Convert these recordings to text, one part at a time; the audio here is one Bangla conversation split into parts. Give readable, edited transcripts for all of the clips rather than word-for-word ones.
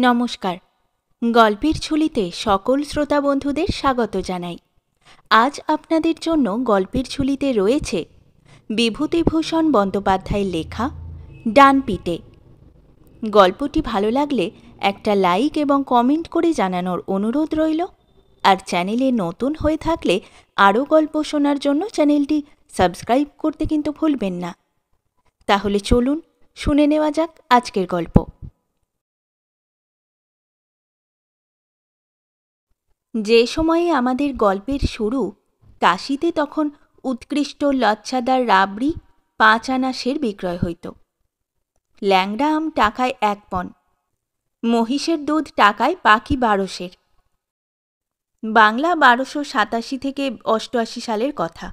নমস্কার। গল্পের ঝুলিতে সকল শ্রোতা বন্ধুদের স্বাগত জানাই। আজ আপনাদের জন্য গল্পের ঝুলিতে রয়েছে বিভূতিভূষণ বন্দ্যোপাধ্যায়ের লেখা ডানপিটে। গল্পটি ভালো লাগলে একটা লাইক এবং কমেন্ট করে জানানোর অনুরোধ রইল। আর চ্যানেলে নতুন হয়ে থাকলে আরও গল্প শোনার জন্য চ্যানেলটি সাবস্ক্রাইব করতে কিন্তু ভুলবেন না। তাহলে চলুন শুনে নেওয়া যাক আজকের গল্প। যে সময়ে আমাদের গল্পের শুরু, কাশিতে তখন উৎকৃষ্ট লচ্ছাদার রাবড়ি 5 আনা সের বিক্রয় হইত। ল্যাংড়া আম টাকায় 1 পণ, মহিষের দুধ টাকায় পাখি 12 সের। বাংলা 1287 থেকে 88 সালের কথা।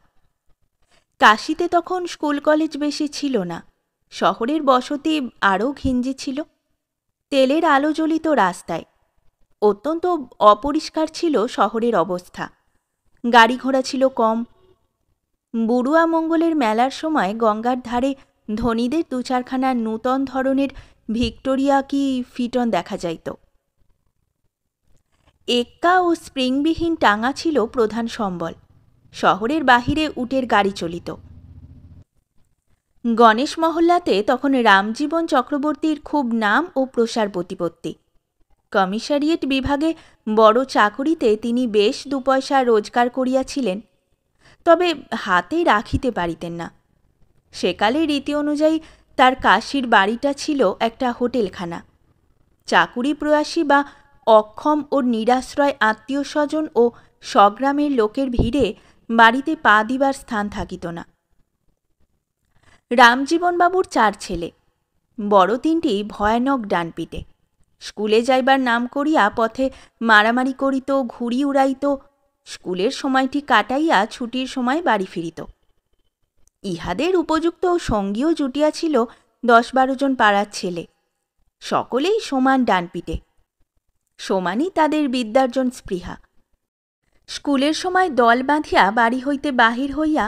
কাশিতে তখন স্কুল কলেজ বেশি ছিল না, শহরের বসতি আরও ঘিঞ্জি ছিল। তেলের আলো জ্বলিত রাস্তায়, অত্যন্ত অপরিষ্কার ছিল শহরের অবস্থা। গাড়ি ঘোড়া ছিল কম। বুড়ুয়া মঙ্গলের মেলার সময় গঙ্গার ধারে ধনীদের 2-4খানা নূতন ধরনের ভিক্টোরিয়া কি ফিটন দেখা যাইত। এক্কা ও স্প্রিংবিহীন টাঙা ছিল প্রধান সম্বল। শহরের বাহিরে উটের গাড়ি চলিত। গণেশ মহল্লাতে তখন রামজীবন চক্রবর্তীর খুব নাম ও প্রসার প্রতিপত্তি। কমিশারিয়েট বিভাগে বড় চাকুরিতে তিনি বেশ 2 পয়সা রোজগার করিয়াছিলেন, তবে হাতে রাখিতে পারিতেন না। সেকালে রীতি অনুযায়ী তার কাশীর বাড়িটা ছিল একটা হোটেলখানা। চাকুরি প্রয়াসী বা অক্ষম ও নিরাশ্রয় আত্মীয় স্বজন ও স্বগ্রামের লোকের ভিড়ে বাড়িতে পা দিবার স্থান থাকিত না। রামজীবনবাবুর 4 ছেলে, বড় 3টি ভয়ানক ডানপিটে। স্কুলে যাইবার নাম করিয়া পথে মারামারি করিত, ঘুড়ি উড়াইত, স্কুলের সময়টি কাটাইয়া ছুটির সময় বাড়ি ফিরিত। ইহাদের উপযুক্ত সঙ্গীও জুটিয়াছিল 10-12 জন পাড়ার ছেলে, সকলেই সমান ডানপিটে। সমানই তাদের বিদ্যার্জন স্পৃহা। স্কুলের সময় দল বাঁধিয়া বাড়ি হইতে বাহির হইয়া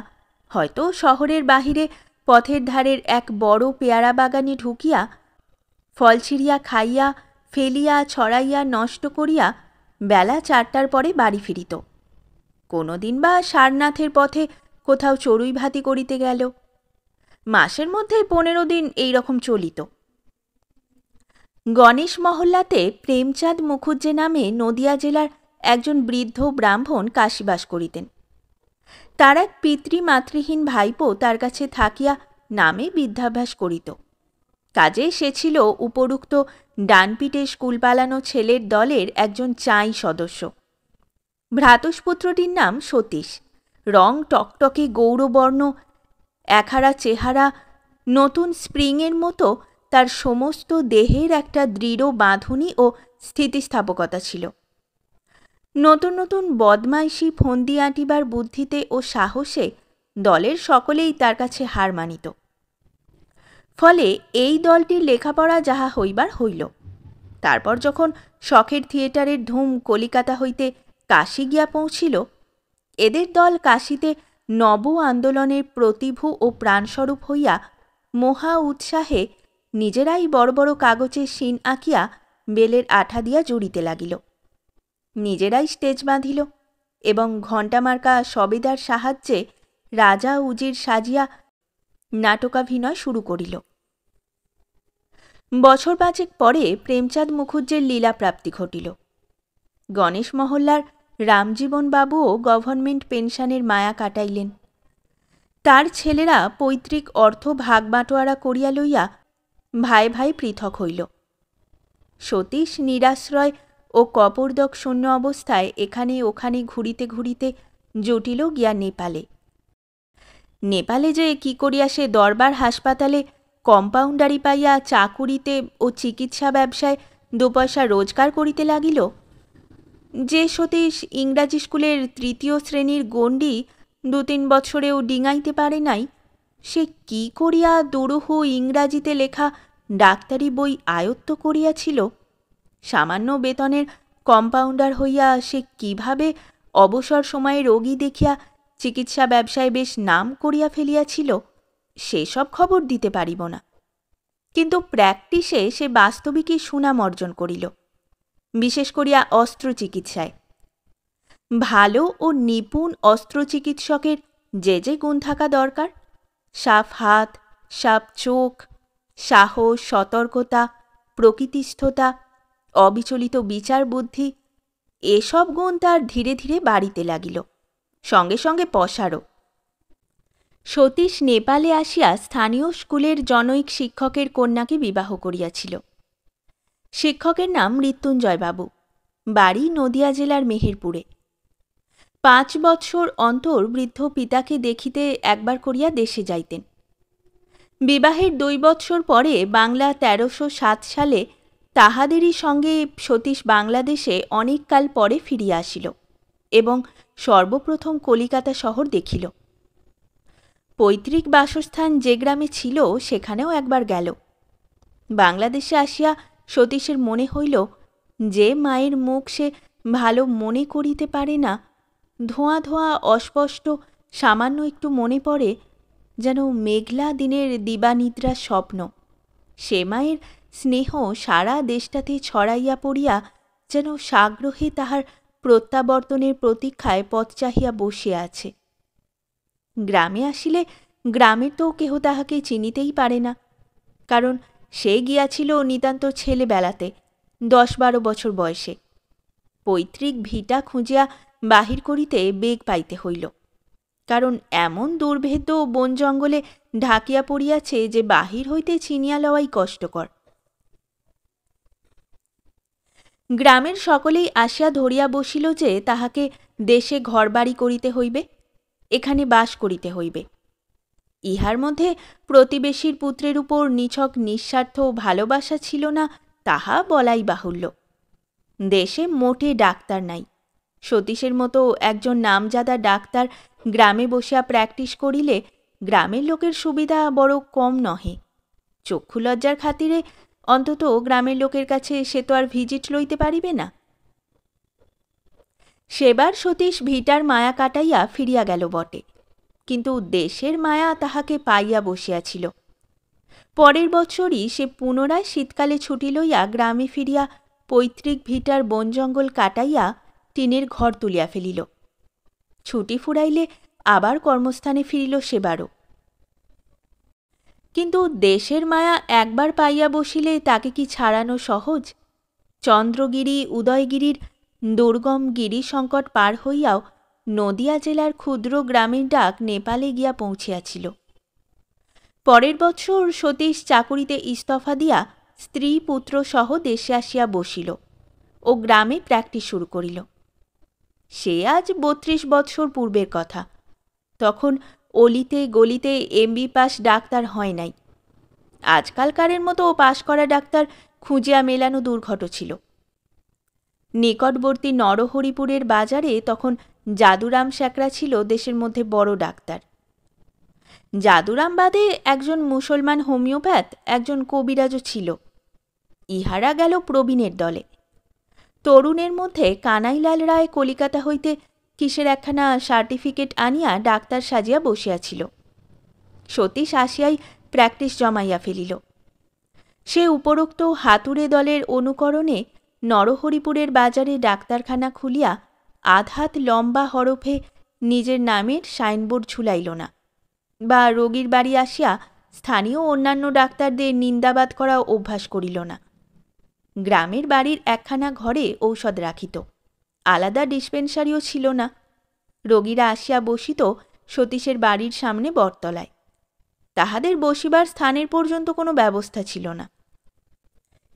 হয়তো শহরের বাহিরে পথের ধারের এক বড় পেয়ারা বাগানে ঢুকিয়া ফল ছিঁড়িয়া খাইয়া ফেলিয়া ছড়াইয়া নষ্ট করিয়া বেলা 4টার পরে বাড়ি ফিরিত। কোনোদিন বা সারনাথের পথে কোথাও চড়ুই ভাতি করিতে গেল। মাসের মধ্যে 15 দিন এই রকম চলিত। গণেশ মহল্লাতে প্রেমচাঁদ মুখুজ্জে নামে নদিয়া জেলার একজন বৃদ্ধ ব্রাহ্মণ কাশীবাস করিতেন। তার এক পিতৃমাতৃহীন ভাইপো তার কাছে থাকিয়া নামে বিদ্যাভ্যাস করিত। কাজে সে ছিল উপরুক্ত ডানপিটে স্কুল পালানো ছেলের দলের একজন চাই সদস্য। ভ্রাতুষ্পুত্রটির নাম সতীশ। রং টকটকে গৌরবর্ণ, একহারা চেহারা, নতুন স্প্রিংয়ের মতো তার সমস্ত দেহের একটা দৃঢ় বাঁধুনি ও স্থিতিস্থাপকতা ছিল। নতুন নতুন বদমাইশি ফন্দি আঁটিবার বুদ্ধিতে ও সাহসে দলের সকলেই তার কাছে হার মানিত। ফলে এই দলটির লেখাপড়া যাহা হইবার হইল। তারপর যখন শখের থিয়েটারের ধুম কলিকাতা হইতে কাশী গিয়া পৌঁছিল, এদের দল কাশীতে নব আন্দোলনের প্রতিভু ও প্রাণস্বরূপ হইয়া মহা উৎসাহে নিজেরাই বড় বড় কাগজে শিন আঁকিয়া বেলের আঠা দিয়া জুড়িতে লাগিল। নিজেরাই স্টেজ বাঁধিল এবং ঘণ্টামার্কা সবেদার সাহায্যে রাজা উজির সাজিয়া নাটকাভিনয় শুরু করিল। বছর 5 পরে প্রেমচাঁদ মুখুজ্জের লীলাপ্রাপ্তি ঘটিল। গণেশ মহল্লার রামজীবনবাবুও গভর্নমেন্ট পেনশনের মায়া কাটাইলেন। তার ছেলেরা পৈতৃক অর্থ ভাগ বাঁটোয়ারা করিয়া লইয়া ভাই ভাই পৃথক হইল। সতীশ নিরাশ্রয় ও কপর্দক শূন্য অবস্থায় এখানে ওখানে ঘুরিতে ঘুরিতে জুটিল গিয়া নেপালে। নেপালে যে কি করিয়া সে দরবার হাসপাতালে কম্পাউন্ডারি পাইয়া চাকুরিতে ও চিকিৎসা ব্যবসায় 2 পয়সা রোজগার করিতে লাগিল, যে সতীশ ইংরাজি স্কুলের 3য় শ্রেণীর গণ্ডি 2-3 বছরেও ডিঙাইতে পারে নাই, সে কি করিয়া দুরূহ ইংরাজিতে লেখা ডাক্তারি বই আয়ত্ত করিয়াছিল, সামান্য বেতনের কম্পাউন্ডার হইয়া সে কিভাবে অবসর সময়ে রোগী দেখিয়া চিকিৎসা ব্যবসায় বেশ নাম করিয়া ফেলিয়াছিল, সেসব খবর দিতে পারিব না। কিন্তু প্র্যাকটিসে সে বাস্তবিকই সুনাম অর্জন করিল। বিশেষ করিয়া অস্ত্রচিকিৎসায়। ভালো ও নিপুণ অস্ত্রচিকিৎসকের যে যে গুণ থাকা দরকার, সাফ হাত, সাফ চোখ, সাহস, সতর্কতা, প্রকৃতিস্থতা, অবিচলিত বিচার বুদ্ধি, এসব গুণ তার ধীরে ধীরে বাড়িতে লাগিল, সঙ্গে সঙ্গে পসারও। সতীশ নেপালে আসিয়া স্থানীয় স্কুলের জনৈক শিক্ষকের কন্যাকে বিবাহ করিয়াছিল। শিক্ষকের নাম মৃত্যুঞ্জয়বাবু, বাড়ি নদিয়া জেলার মেহেরপুরে। 5 বৎসর অন্তর বৃদ্ধ পিতাকে দেখিতে একবার করিয়া দেশে যাইতেন। বিবাহের 2 বৎসর পরে বাংলা 1307 সালে তাহাদেরই সঙ্গে সতীশ বাংলাদেশে অনেককাল পরে ফিরিয়া আসিল এবং সর্বপ্রথম কলিকাতা শহর দেখিল। পৈতৃক বাসস্থান যে গ্রামে ছিল সেখানেও একবার গেল। বাংলাদেশে আসিয়া সতীশের মনে হইল, যে মায়ের মুখ সে ভালো মনে করিতে পারে না, ধোঁয়া ধোঁয়া অস্পষ্ট সামান্য একটু মনে পড়ে, যেন মেঘলা দিনের দিবানিদ্রার স্বপ্ন, সে মায়ের স্নেহ সারা দেশটাতে ছড়াইয়া পড়িয়া যেন সাগ্রহে তাহার প্রত্যাবর্তনের প্রতীক্ষায় পথ চাহিয়া বসিয়া আছে। গ্রামে আসিলে গ্রামের তো কেহ তাহাকে চিনিতেই পারে না, কারণ সে গিয়াছিল নিতান্ত ছেলেবেলাতে, 10-12 বছর বয়সে। পৈতৃক ভিটা খুঁজিয়া বাহির করিতে বেগ পাইতে হইল, কারণ এমন দুর্ভেদ্য বন জঙ্গলে ঢাকিয়া পড়িয়াছে যে বাহির হইতে চিনিয়া লওয়াই কষ্টকর। গ্রামের সকলেই আসিয়া ধরিয়া বসিল যে তাহাকে দেশে ঘরবাড়ি করিতে হইবে, এখানে বাস করিতে হইবে। ইহার মধ্যে প্রতিবেশীর পুত্রের উপর নিছক নিঃস্বার্থ ভালোবাসা ছিল না তাহা বলাই বাহুল্য। দেশে মোটে ডাক্তার নাই। সতীশের মতো একজন নামজাদা ডাক্তার গ্রামে বসিয়া প্র্যাকটিস করিলে গ্রামের লোকের সুবিধা বড় কম নহে। চক্ষুলজ্জার খাতিরে অন্তত গ্রামের লোকের কাছে সে তো আর ভিজিট লইতে পারিবে না। সেবার সতীশ ভিটার মায়া কাটাইয়া ফিরিয়া গেল বটে, কিন্তু দেশের মায়া তাহাকে পাইয়া বসিয়াছিল। পরের বছরই সে পুনরায় শীতকালে ছুটি লইয়া গ্রামে ফিরিয়া পৈতৃক ভিটার বন জঙ্গল কাটাইয়া টিনের ঘর তুলিয়া ফেলিল। ছুটি ফুরাইলে আবার কর্মস্থানে ফিরিল সেবারও। কিন্তু দেশের মায়া একবার পাইয়া বসিলে তাকে কি ছাড়ানো সহজ? চন্দ্রগিরি উদয়গিরির দুর্গম গিরি সংকট পার হইয়াও নদিয়া জেলার ক্ষুদ্র গ্রামের ডাক নেপালে গিয়া পৌঁছিয়াছিল। পরের বৎসর সতীশ চাকুরিতে ইস্তফা দিয়া স্ত্রী পুত্র সহ দেশে আসিয়া বসিল ও গ্রামে প্র্যাকটিস শুরু করিল। সে আজ 32 বৎসর পূর্বের কথা। তখন অলিতে গলিতে এমবি পাস ডাক্তার হয় নাই। আজকালকারের মতো পাশ করা ডাক্তার খুঁজিয়া মেলানো দুর্ঘট ছিল। নিকটবর্তী নরহরিপুরের বাজারে তখন যাদুরাম শ্যাকরা ছিল দেশের মধ্যে বড় ডাক্তার। যাদুরাম বাদে একজন মুসলমান হোমিওপ্যাথ, একজন কবিরাজও ছিল। ইহারা গেল প্রবীণের দলে। তরুণের মধ্যে কানাইলাল রায় কলিকাতা হইতে কিসের একখানা সার্টিফিকেট আনিয়া ডাক্তার সাজিয়া বসিয়াছিল। সতীশ আসিয়াই প্র্যাকটিস জমাইয়া ফেলিল। সে উপরোক্ত হাতুড়ে দলের অনুকরণে নরহরিপুরের বাজারে ডাক্তারখানা খুলিয়া আধহাত লম্বা হরফে নিজের নামের সাইনবোর্ড ঝুলাইল না, বা রোগীর বাড়ি আসিয়া স্থানীয় অন্যান্য ডাক্তারদের নিন্দাবাদ করা অভ্যাস করিল না। গ্রামের বাড়ির একখানা ঘরে ঔষধ রাখিত, আলাদা ডিসপেন্সারিও ছিল না। রোগীরা আসিয়া বসিত সতীশের বাড়ির সামনে বটতলায়। তাহাদের বসিবার স্থানের পর্যন্ত কোনো ব্যবস্থা ছিল না।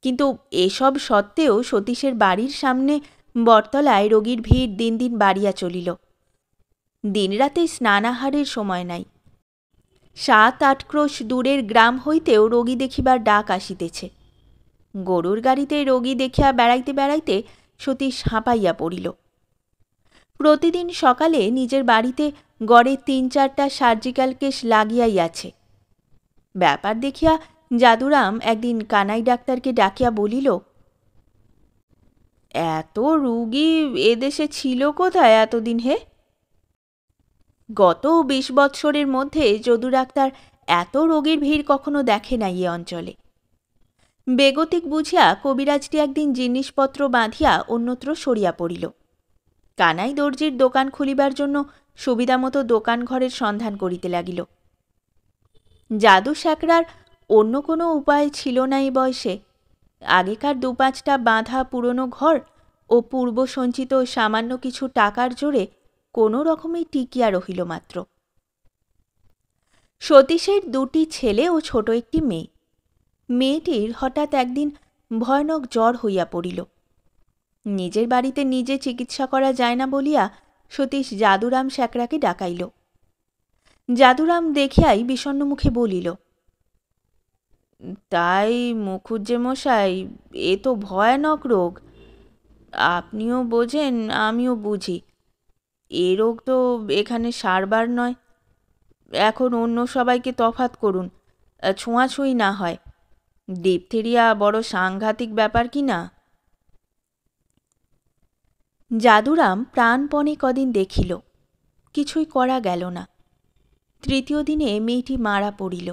কিন্তু এসব সত্ত্বেও সতীশের বাড়ির সামনে বটতলায় রোগীর ভিড় দিন দিন বাড়িয়া চলিল। দিনরাতে স্নানাহারের সময় নাই। 7-8 ক্রোশ দূরের গ্রাম হইতেও রোগী দেখিবার ডাক আসিতেছে। গরুর গাড়িতে রোগী দেখিয়া বেড়াইতে বেড়াইতে সতীশ হাঁপাইয়া পড়িল। প্রতিদিন সকালে নিজের বাড়িতে গড়ে 3-4টা সার্জিক্যাল কেস লাগিয়াই আছে। ব্যাপার দেখিয়া যাদুরাম একদিন কানাই ডাক্তারকে ডাকিয়া বলিল, এত রুগী এদেশে ছিল কোথায় এতদিন হে? গত 20 বৎসরের মধ্যে যদু ডাক্তার এত রোগীর ভিড় কখনো দেখে নাই এ অঞ্চলে। বেগতিক বুঝিয়া কবিরাজটি একদিন জিনিসপত্র বাঁধিয়া অন্যত্র সরিয়া পড়িল। কানাই দর্জির দোকান খুলিবার জন্য সুবিধামতো দোকান ঘরের সন্ধান করিতে লাগিল। জাদু শ্যাকরার অন্য কোনো উপায় ছিল না এই বয়সে। আগেকার ২-৫টা বাঁধা পুরনো ঘর ও পূর্ব সঞ্চিত সামান্য কিছু টাকার জোরে কোনো রকমেই টিকিয়া রহিল মাত্র। সতীশের ২টি ছেলে ও ছোট একটি মেয়ে। মেয়েটির হঠাৎ একদিন ভয়ানক জ্বর হইয়া পড়িল। নিজের বাড়িতে নিজে চিকিৎসা করা যায় না বলিয়া সতীশ যাদুরাম শ্যাকরাকে ডাকাইল। যাদুরাম দেখিয়াই বিষণ্ণ মুখে বলিল, তাই মুখুজ্জে মশাই, এ তো ভয়ানক রোগ। আপনিও বোঝেন, আমিও বুঝি। এ রোগ তো এখানে সারবার নয়। এখন অন্য সবাইকে তফাত করুন, ছোঁয়াছুঁই না হয়। ডিপথেরিয়া বড় সাংঘাতিক ব্যাপার কি না? যাদুরাম প্রাণপণে কদিন দেখিল, কিছুই করা গেল না। তৃতীয় দিনে মেয়েটি মারা পড়িল।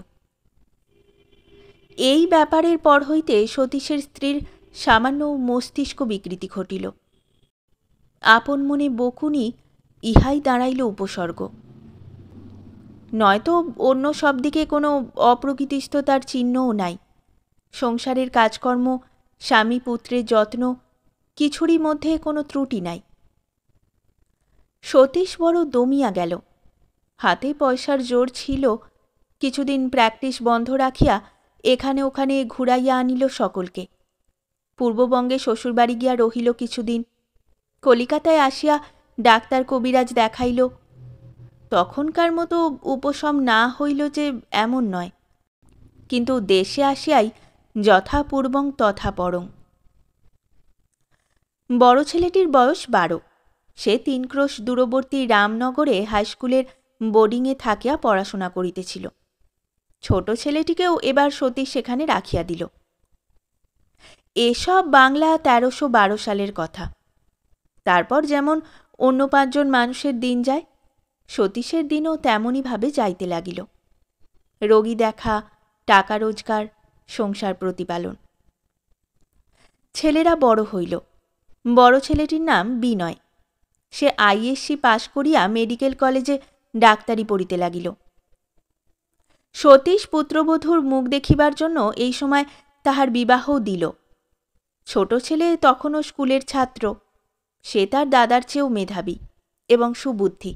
এই ব্যাপারের পর হইতে সতীশের স্ত্রীর সামান্য মস্তিষ্ক বিকৃতি ঘটিল। আপন মনে বকুনি, ইহাই দাঁড়াইল উপসর্গ। নয়তো অন্য সব দিকে কোনো অপ্রকৃতিস্থতার চিহ্নও নাই। সংসারের কাজকর্ম, স্বামী পুত্রের যত্ন, কিছুরই মধ্যে কোনো ত্রুটি নাই। সতীশ বড় দমিয়া গেল। হাতে পয়সার জোর ছিল। কিছুদিন প্র্যাকটিস বন্ধ রাখিয়া এখানে ওখানে ঘুরাইয়া আনিল সকলকে। পূর্ববঙ্গে শ্বশুরবাড়ি গিয়া রহিল কিছুদিন। কলিকাতায় আসিয়া ডাক্তার কবিরাজ দেখাইল। তখনকার মতো উপশম না হইল যে এমন নয়, কিন্তু দেশে আসিয়াই যথা পূর্বং তথা পরং। বড় ছেলেটির বয়স 12। সে 3 ক্রোশ দূরবর্তী রামনগরে হাইস্কুলের বোর্ডিংয়ে থাকিয়া পড়াশোনা করিতেছিল। ছোট ছেলেটিকেও এবার সতীশ সেখানে রাখিয়া দিল। এসব বাংলা 1312 সালের কথা। তারপর যেমন অন্য 5 জন মানুষের দিন যায়, সতীশের দিনও তেমনইভাবে যাইতে লাগিল। রোগী দেখা, টাকা রোজগার, সংসার প্রতিপালন। ছেলেরা বড় হইল। বড় ছেলেটির নাম বিনয়। সে আইএসসি পাশ করিয়া মেডিকেল কলেজে ডাক্তারি পড়িতে লাগিল। সতীশ পুত্রবধূর মুখ দেখিবার জন্য এই সময় তাহার বিবাহও দিল। ছোট ছেলে তখনও স্কুলের ছাত্র। সে তার দাদার চেয়েও মেধাবী এবং সুবুদ্ধি।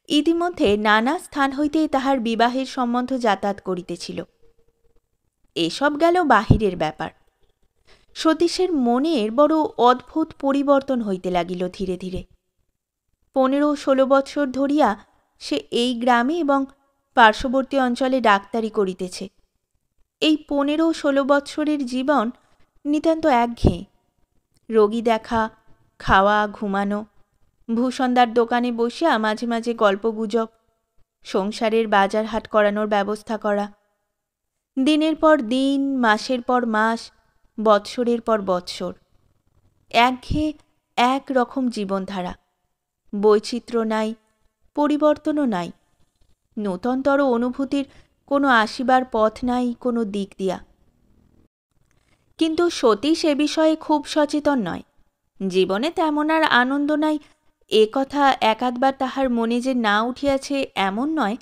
ইতিমধ্যে নানা স্থান হইতে তাহার বিবাহের সম্বন্ধ যাতায়াত করিতেছিল। এসব গেল বাহিরের ব্যাপার। সতীশের মনের বড় অদ্ভুত পরিবর্তন হইতে লাগিল ধীরে ধীরে। 15-16 বৎসর ধরিয়া সে এই গ্রামে এবং পার্শ্ববর্তী অঞ্চলে ডাক্তারি করিতেছে। এই 15-16 বৎসরের জীবন নিতান্ত একঘেয়ে। রোগী দেখা, খাওয়া, ঘুমানো, ভূষণদার দোকানে বসিয়া মাঝে মাঝে গল্পগুজব, সংসারের বাজার হাট করানোর ব্যবস্থা করা। দিনের পর দিন, মাসের পর মাস, বৎসরের পর বৎসর। একঘেয়ে এক রকম জীবনধারা। বৈচিত্র্য নাই, পরিবর্তনও নাই। নূতনতর অনুভূতির কোনো আসিবার পথ নাই কোনো দিক দিয়া। কিন্তু সতীশ এ বিষয়ে খুব সচেতন নয়। জীবনে তেমন আর আনন্দ নাই এ কথা একাধবার তাহার মনে যে না উঠিয়াছে এমন নয়,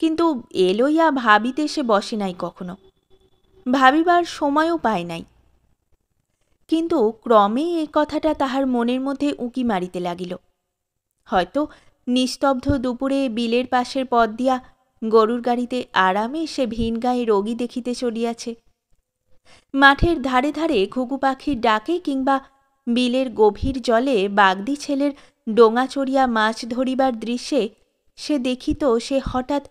কিন্তু এ লইয়া ভাবিতে সে বসে নাই কখনো। ভাবিবার সময়ও পায় নাই। কিন্তু ক্রমে এ কথাটা তাহার মনের মধ্যে উঁকি মারিতে লাগিল। হয়তো নিস্তব্ধ দুপুরে বিলের পাশের পথ দিয়া গরুর গাড়িতে আরামে সে ভিন গায়ে রোগী দেখিতে চলিয়াছে। মাঠের ধারে ধারে ঘুঘু পাখির ডাকে কিংবা বিলের গভীর জলে বাগদি ছেলের ডোঙা চড়িয়া মাছ ধরিবার দৃশ্যে সে দেখিত সে হঠাৎ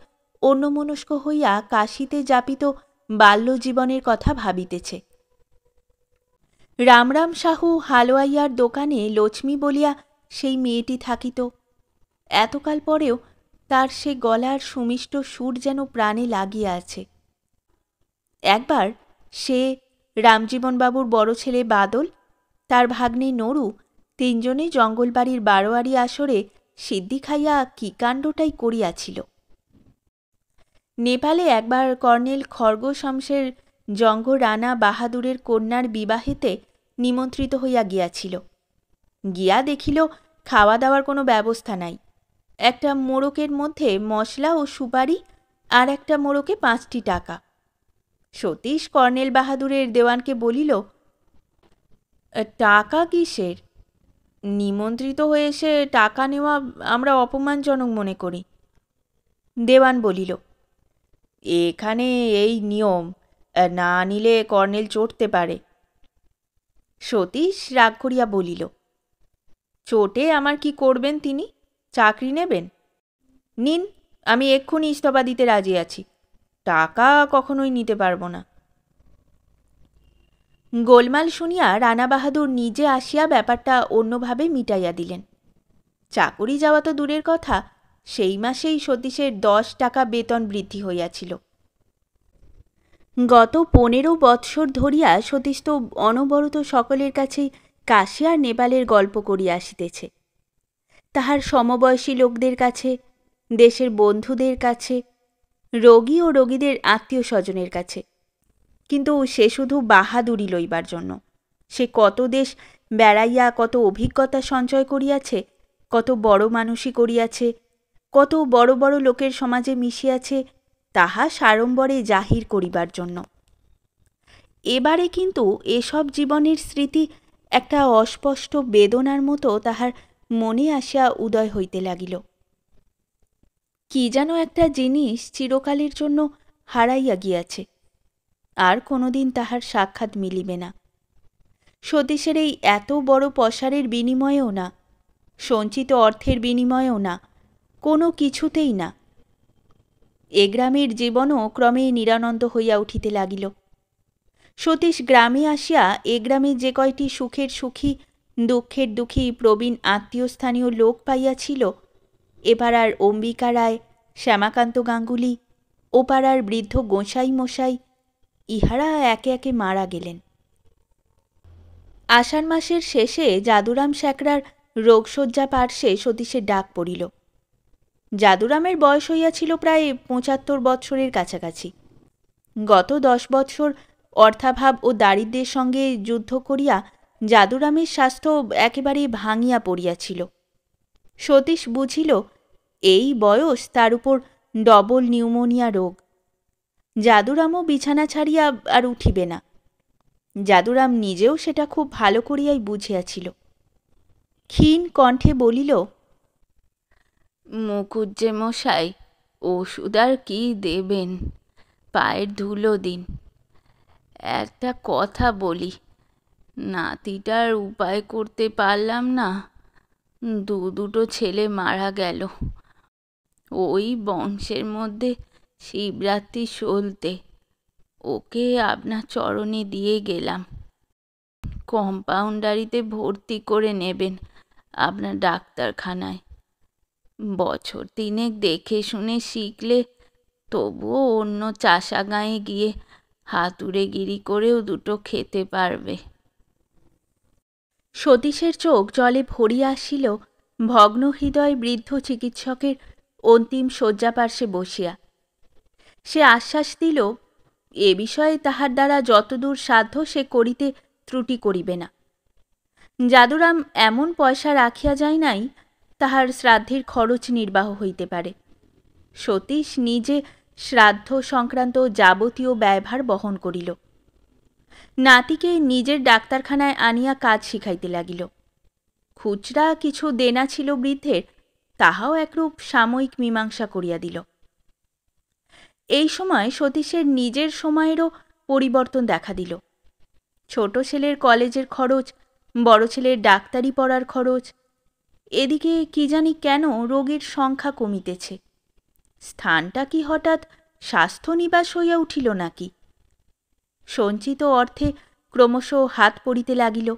অন্যমনস্ক হইয়া কাশিতে যাপিত বাল্যজীবনের কথা ভাবিতেছে। রামরাম সাহু হালুয়াইয়ার দোকানে লক্ষ্মী বলিয়া সেই মেয়েটি থাকিত। এতকাল পরেও তার সে গলার সুমিষ্ট সুর যেন প্রাণে লাগিয়া আছে। একবার সে, রামজীবনবাবুর বড় ছেলে বাদল, তার ভাগ্নে নরু, 3 জনে জঙ্গলবাড়ির বারোয়ারি আসরে সিদ্ধি খাইয়া কি কাণ্ডটাই করিয়াছিল। নেপালে একবার কর্নেল খর্গ শামসের জঙ্গ রানা বাহাদুরের কন্যার বিবাহেতে নিমন্ত্রিত হইয়া গিয়াছিল। গিয়া দেখিল খাওয়া দাওয়ার কোনো ব্যবস্থা নাই। একটা মোড়কের মধ্যে মশলা ও সুপারি, আর একটা মোড়কে 5টি টাকা। সতীশ কর্নেল বাহাদুরের দেওয়ানকে বলিল, টাকা কিসের? নিমন্ত্রিত হয়ে এসে টাকা নেওয়া আমরা অপমানজনক মনে করি। দেওয়ান বলিল, এখানে এই নিয়ম, না নিলে কর্নেল চটতে পারে। সতীশ রাগ করিয়া বলিল, চোটে আমার কি করবেন তিনি? চাকরি নেবেন? নিন, আমি এক্ষুনি ইস্তফা দিতে রাজি আছি। টাকা কখনোই নিতে পারব না। গোলমাল শুনিয়া রানা বাহাদুর নিজে আসিয়া ব্যাপারটা অন্যভাবে মিটাইয়া দিলেন। চাকুরি যাওয়া তো দূরের কথা, সেই মাসেই সতীশের 10 টাকা বেতন বৃদ্ধি হইয়াছিল। গত 15 বৎসর ধরিয়া সতীশ তো অনবরত সকলের কাছেই কাশী আর নেপালের গল্প করিয়া আসিতেছে। তাহার সমবয়সী লোকদের কাছে, দেশের বন্ধুদের কাছে, রোগী ও রোগীদের আত্মীয় স্বজনের কাছে। কিন্তু সে শুধু বাহাদুরি লইবার জন্য। সে কত দেশ বেড়াইয়া কত অভিজ্ঞতা সঞ্চয় করিয়াছে, কত বড় মানুষই করিয়াছে, কত বড় বড় লোকের সমাজে মিশিয়াছে, তাহা সাড়ম্বরে জাহির করিবার জন্য। এবারে কিন্তু এসব জীবনের স্মৃতি একটা অস্পষ্ট বেদনার মতো তাহার মনে আসিয়া উদয় হইতে লাগিল। কি যেন একটা জিনিস চিরকালের জন্য হারাইয়া গিয়াছে, আর কোনোদিন তাহার সাক্ষাৎ মিলিবে না। সতীশের এই এত বড় পসারের বিনিময়েও না, সঞ্চিত অর্থের বিনিময়েও না, কোনো কিছুতেই না। এ গ্রামের জীবনও ক্রমে নিরানন্দ হইয়া উঠিতে লাগিল। সতীশ গ্রামে আসিয়া এ গ্রামে যে কয়টি সুখের সুখী, দুঃখের দুঃখী প্রবীণ আত্মীয় স্থানীয় লোক পাইয়াছিল, এ পাড়ার অম্বিকা রায়, শ্যামাকান্ত গাঙ্গুলি, ও পাড়ার বৃদ্ধ গোঁসাই মশাই, ইহারা একে একে মারা গেলেন। আষাঢ় মাসের শেষে যাদুরাম স্যাকরার রোগশয্যা পার্শ্বে সতীশের ডাক পড়িল। যাদুরামের বয়স হইয়াছিল প্রায় 75 বৎসরের কাছাকাছি। গত 10 বৎসর অর্থাভাব ও দারিদ্র্যের সঙ্গে যুদ্ধ করিয়া যাদুরামের স্বাস্থ্য একেবারে ভাঙিয়া পড়িয়াছিল। সতীশ বুঝিল এই বয়স, তার উপর ডবল নিউমোনিয়া রোগ। যাদুরামও বিছানা ছাড়িয়া আর উঠিবে না। যাদুরাম নিজেও সেটা খুব ভালো করিয়াই বুঝিয়াছিল। ক্ষীণ কণ্ঠে বলিল, মুখুজ্জে মশাই, ওষুধ আর কি দেবেন? পায়ের ধুলো দিন। একটা কথা বলি, নাতিটার উপায় করতে পারলাম না। দুটো ছেলে মারা গেল। ওই বংশের মধ্যে শিবরাত্রি সলতে ওকে আপনার চরণে দিয়ে গেলাম। কম্পাউন্ডারিতে ভর্তি করে নেবেন আপনার ডাক্তারখানায়। বছর 3 দেখে শুনে শিখলে তবুও অন্য চাষা গাঁয়ে গিয়ে হাতুড়েগিরি করেও 2 খেতে পারবে। সতীশের চোখ জলে ভরিয়া আসিল ভগ্ন হৃদয় বৃদ্ধ চিকিৎসকের অন্তিম শয্যাপার্শ্বে বসিয়া। সে আশ্বাস দিল, এ বিষয়ে তাহার দ্বারা যতদূর সাধ্য সে করিতে ত্রুটি করিবে না। যাদুরাম এমন পয়সা রাখিয়া যায় নাই তাহার শ্রাদ্ধের খরচ নির্বাহ হইতে পারে। সতীশ নিজে শ্রাদ্ধ সংক্রান্ত যাবতীয় ব্যয়ভার বহন করিল। নাতিকে নিজের ডাক্তারখানায় আনিয়া কাজ শিখাইতে লাগিল। খুচরা কিছু দেনা ছিল বৃদ্ধের, তাহাও একরূপ সাময়িক মীমাংসা করিয়া দিল। এই সময় সতীশের নিজের সময়েরও পরিবর্তন দেখা দিল। ছোট ছেলের কলেজের খরচ, বড় ছেলের ডাক্তারি পড়ার খরচ, এদিকে কি জানি কেন রোগীর সংখ্যা কমিতেছে। স্থানটা কি হঠাৎ স্বাস্থ্যনিবাস হইয়া উঠিল নাকি? সঞ্চিত অর্থে ক্রমশ হাত পড়িতে লাগিল,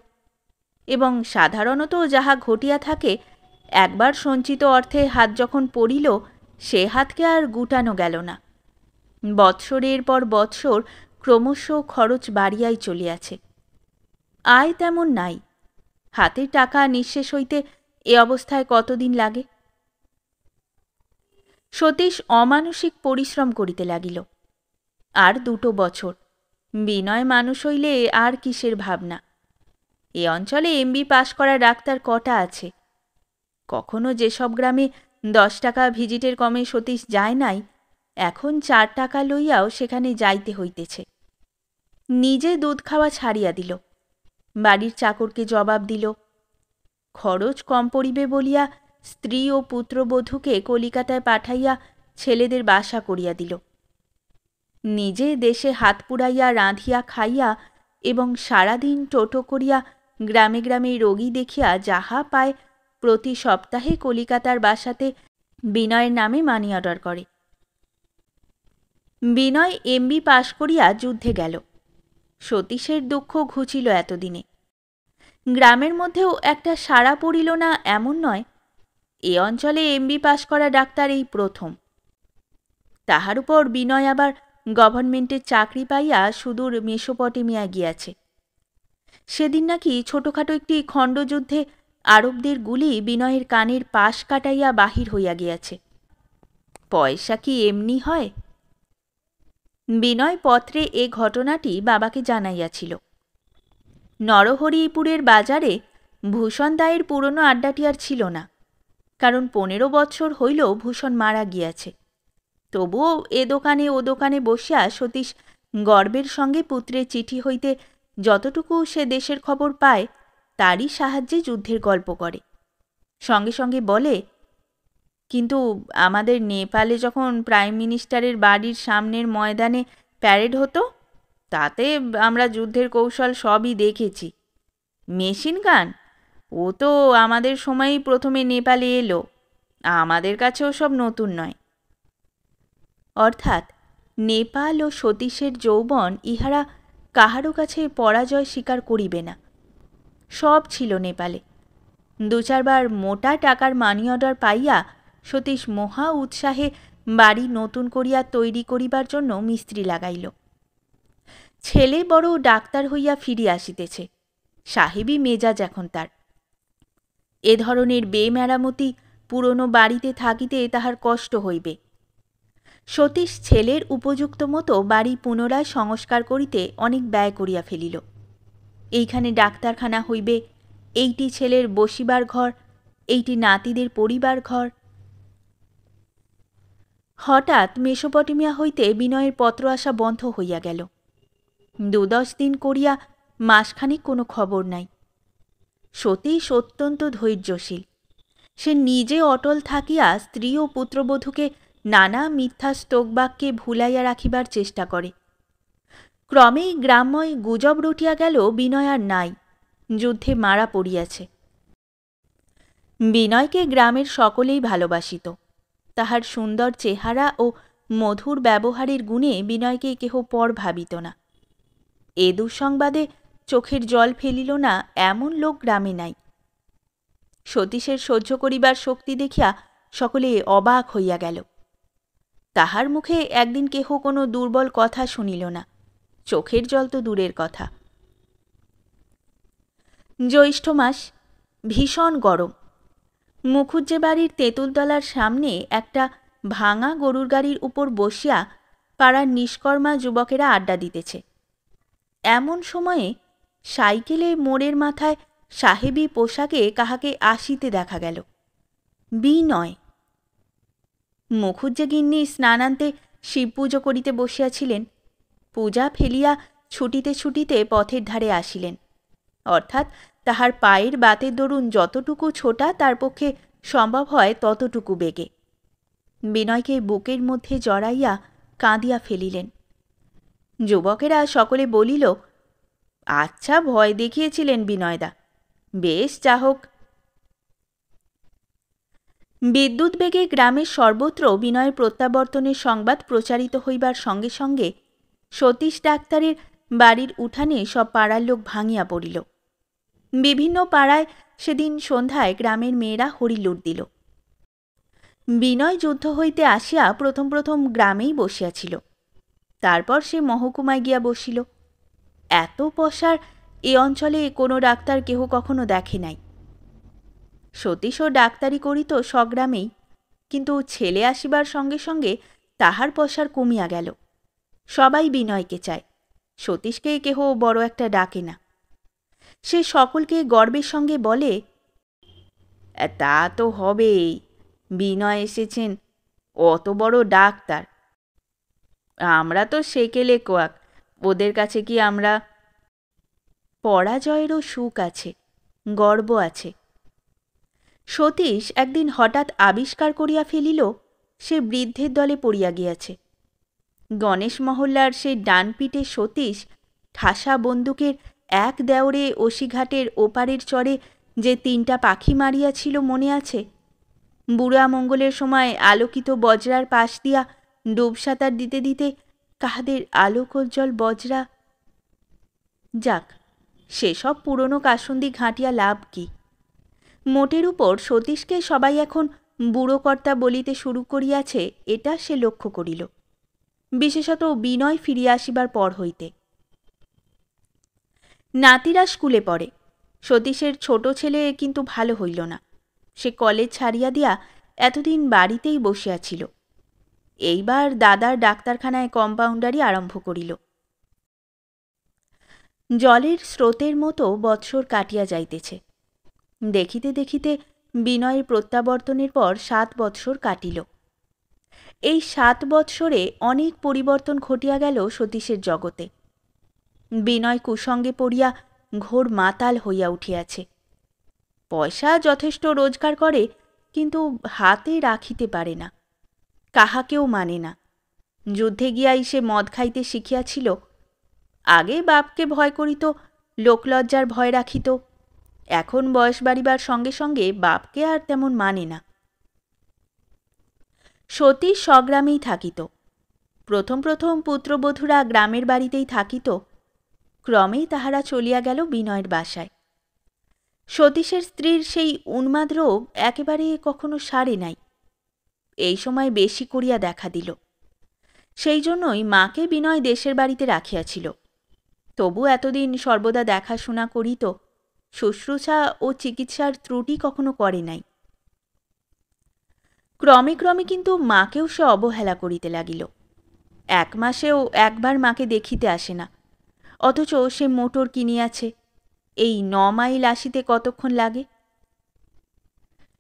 এবং সাধারণত যাহা ঘটিয়া থাকে, একবার সঞ্চিত অর্থে হাত যখন পড়িল, সে হাতকে আর গুটানো গেল না। বৎসরের পর বৎসর ক্রমশ খরচ বাড়িয়াই চলিয়াছে। আয় তেমন নাই। হাতের টাকা নিঃশেষ হইতে এ অবস্থায় কতদিন লাগে? সতীশ অমানসিক পরিশ্রম করিতে লাগিল। আর 2 বছর, বিনয় মানুষ হইলে আর কিসের ভাবনা। এ অঞ্চলে এমবি পাশ করা ডাক্তার কটা আছে? কখনো যেসব গ্রামে 10 টাকা ভিজিটের কমে সতীশ যায় নাই, এখন 4 টাকা লইয়াও সেখানে যাইতে হইতেছে। নিজে দুধ খাওয়া ছাড়িয়া দিল, বাড়ির চাকরকে জবাব দিল। খরচ কম পড়িবে বলিয়া স্ত্রী ও পুত্রবধূকে কলিকাতায় পাঠাইয়া ছেলেদের বাসা করিয়া দিল। নিজে দেশে হাত পুড়াইয়া রাঁধিয়া খাইয়া এবং সারাদিন টোটো করিয়া গ্রামে গ্রামে রোগী দেখিয়া যাহা পায় প্রতি সপ্তাহে কলিকাতার বাসাতে বিনয়ের নামে মানি অর্ডার করে। বিনয় এমবি পাশ করিয়া যুদ্ধে গেল। সতীশের দুঃখ ঘুচিল এতদিনে। গ্রামের মধ্যেও একটা সাড়া পড়িল না এমন নয়। এ অঞ্চলে এমবি পাশ করা ডাক্তার এই প্রথম। তাহার উপর বিনয় আবার গভর্নমেন্টের চাকরি পাইয়া সুদূর মেসোপটেমিয়া গিয়াছে। সেদিন নাকি ছোটখাটো একটি খণ্ডযুদ্ধে আরবদের গুলি বিনয়ের কানের পাশ কাটাইয়া বাহির হইয়া গিয়াছে। পয়সা কি এমনি হয়? বিনয় পত্রে এ ঘটনাটি বাবাকে জানাইয়াছিল। নরহরিপুরের বাজারে ভূষণ দায়ের পুরনো আড্ডাটি আর ছিল না, কারণ 15 বৎসর হইল ভূষণ মারা গিয়াছে। তবুও এ দোকানে ও দোকানে বসিয়া সতীশ গর্বের সঙ্গে পুত্রের চিঠি হইতে যতটুকু সে দেশের খবর পায় তারই সাহায্যে যুদ্ধের গল্প করে। সঙ্গে সঙ্গে বলে, কিন্তু আমাদের নেপালে যখন প্রাইম মিনিস্টারের বাড়ির সামনের ময়দানে প্যারেড হতো, তাতে আমরা যুদ্ধের কৌশল সবই দেখেছি। মেশিন গান ও তো আমাদের সময়ই প্রথমে নেপালে এলো, আমাদের কাছেও সব নতুন নয়। অর্থাৎ নেপাল ও সতীশের যৌবন ইহারা কাহারও কাছে পরাজয় স্বীকার করিবে না। সব ছিল নেপালে। 2-4 বার মোটা টাকার মানি অর্ডার পাইয়া সতীশ মহা উৎসাহে বাড়ি নতুন করিয়া তৈরি করিবার জন্য মিস্ত্রি লাগাইল। ছেলে বড় ডাক্তার হইয়া ফিরিয়া আসিতেছে, সাহেবী মেজাজ এখন তার। এ ধরনের বেমেরামতি পুরনো বাড়িতে থাকিতে তাহার কষ্ট হইবে। সতীশ ছেলের উপযুক্ত মতো বাড়ি পুনরায় সংস্কার করিতে অনেক ব্যয় করিয়া ফেলিল। এইখানে ডাক্তারখানা হইবে, এইটি ছেলের বসিবার ঘর, এইটি নাতিদের পড়িবার ঘর। হঠাৎ মেসোপটেমিয়া হইতে বিনয়ের পত্র আসা বন্ধ হইয়া গেল। 2-10 দিন করিয়া মাসখানিক কোনো খবর নাই। সতীশ অত্যন্ত ধৈর্যশীল। সে নিজে অটল থাকিয়া স্ত্রী ও পুত্রবধূকে নানা মিথ্যা স্তোকবাক্যে ভুলাইয়া রাখিবার চেষ্টা করে। ক্রমেই গ্রামময় গুজব রটিয়া গেল বিনয় আর নাই, যুদ্ধে মারা পড়িয়াছে। বিনয়কে গ্রামের সকলেই ভালোবাসিত। তাহার সুন্দর চেহারা ও মধুর ব্যবহারের গুণে বিনয়কে কেহ পর ভাবিত না। এ দুঃসংবাদে চোখের জল ফেলিল না এমন লোক গ্রামে নাই। সতীশের সহ্য করিবার শক্তি দেখিয়া সকলে অবাক হইয়া গেল। তাহার মুখে একদিন কেহ কোনো দুর্বল কথা শুনিল না, চোখের জল তো দূরের কথা। জ্যৈষ্ঠ মাস, ভীষণ গরম। মুখুজ্জে বাড়ির তেঁতুলতলার সামনে একটা ভাঙা গরুর গাড়ির উপর বসিয়া পাড়ার নিষ্কর্মা যুবকেরা আড্ডা দিতেছে। এমন সময়ে সাইকেলে মোড়ের মাথায় সাহেবী পোশাকে কাহাকে আসিতে দেখা গেল। বিনয়। মুখুজ্জে গিন্নি স্নানান্তে শিব পুজো করিতে বসিয়াছিলেন। পূজা ফেলিয়া ছুটিতে ছুটিতে পথের ধারে আসিলেন, অর্থাৎ তাহার পায়ের বাতের দরুন যতটুকু ছোটা তার পক্ষে সম্ভব হয় ততটুকু বেগে। বিনয়কে বুকের মধ্যে জড়াইয়া কাঁদিয়া ফেলিলেন। যুবকেরা সকলে বলিল, আচ্ছা ভয় দেখিয়েছিলেন বিনয়দা, বেশ যা হোক। বিদ্যুৎ বেগে গ্রামের সর্বত্র বিনয়ের প্রত্যাবর্তনের সংবাদ প্রচারিত হইবার সঙ্গে সঙ্গে সতীশ ডাক্তারের বাড়ির উঠানে সব পাড়ার লোক ভাঙিয়া পড়িল। বিভিন্ন পাড়ায় সেদিন সন্ধ্যায় গ্রামের মেয়েরা হরিলুট দিল। বিনয় যুদ্ধ হইতে আসিয়া প্রথম প্রথম গ্রামেই বসিয়াছিল, তারপর সে মহকুমায় গিয়া বসিল। এত পসার এ অঞ্চলে কোনো ডাক্তার কেহ কখনো দেখে নাই। সতীশও ডাক্তারি করিত স্বগ্রামেই, কিন্তু ছেলে আসিবার সঙ্গে সঙ্গে তাহার পসার কমিয়া গেল। সবাই বিনয়কে চায়, সতীশকে কেহ বড় একটা ডাকে না। সে সকলকে গর্বের সঙ্গে বলে, তা তো হবেই, বিনয় এসেছেন, অত বড় ডাক্তার। আমরা তো সেকেলে কোয়াক, ওদের কাছে কি আমরা। পরাজয়েরও সুখ আছে, গর্ব আছে। সতীশ একদিন হঠাৎ আবিষ্কার করিয়া ফেলিল সে বৃদ্ধের দলে পড়িয়া গিয়াছে। গণেশ মহল্লার সেই ডান পিঠে সতীশ ঠাসা বন্দুকের এক দেওরে অসিঘাটের ওপারের চরে যে 3টা পাখি মারিয়াছিল মনে আছে? বুড়া মঙ্গলের সময় আলোকিত বজরার পাশ দিয়া ডুবসাঁতার দিতে দিতে কাহাদের আলোকোজ্জ্বল বজরা। যাক, সেসব পুরনো কাসুন্দি ঘাঁটিয়া লাভ কি? মোটের উপর সতীশকে সবাই এখন বুড়ো কর্তা বলিতে শুরু করিয়াছে, এটা সে লক্ষ্য করিল, বিশেষত বিনয় ফিরিয়া আসিবার পর হইতে। নাতিরা স্কুলে পড়ে। সতীশের ছোট ছেলে কিন্তু ভালো হইল না। সে কলেজ ছাড়িয়া দিয়া এতদিন বাড়িতেই বসিয়াছিল। এইবার দাদার ডাক্তারখানায় কম্পাউন্ডারি আরম্ভ করিল। জলের স্রোতের মতো বৎসর কাটিয়া যাইতেছে। দেখিতে দেখিতে বিনয়ের প্রত্যাবর্তনের পর 7 বৎসর কাটিল। এই 7 বৎসরে অনেক পরিবর্তন ঘটিয়া গেল সতীশের জগতে। বিনয় কুসঙ্গে পড়িয়া ঘোর মাতাল হইয়া উঠিয়াছে। পয়সা যথেষ্ট রোজগার করে, কিন্তু হাতে রাখিতে পারে না, কাহাকেও মানে না। যুদ্ধে গিয়াই সে মদ খাইতে শিখিয়াছিল। আগে বাপকে ভয় করিত, লোকলজ্জার ভয় রাখিত। এখন বয়স বাড়িবার সঙ্গে সঙ্গে বাপকে আর তেমন মানে না। সতীশ স্বগ্রামেই থাকিত। প্রথম প্রথম পুত্রবধূরা গ্রামের বাড়িতেই থাকিত। ক্রমেই তাহারা চলিয়া গেল বিনয়ের বাসায়। সতীশের স্ত্রীর সেই উন্মাদ রোগ একেবারে কখনো সারে নাই। এই সময় বেশি করিয়া দেখা দিল। সেই জন্যই মাকে বিনয় দেশের বাড়িতে রাখিয়াছিল। তবু এতদিন সর্বদা দেখাশোনা করিত, শুশ্রূষা ও চিকিৎসার ত্রুটি কখনো করে নাই। ক্রমে ক্রমে কিন্তু মাকেও সে অবহেলা করিতে লাগিল। 1 মাসেও একবার মাকে দেখিতে আসে না, অথচ সে মোটর কিনিয়াছে। এই 9 মাইল আসিতে কতক্ষণ লাগে?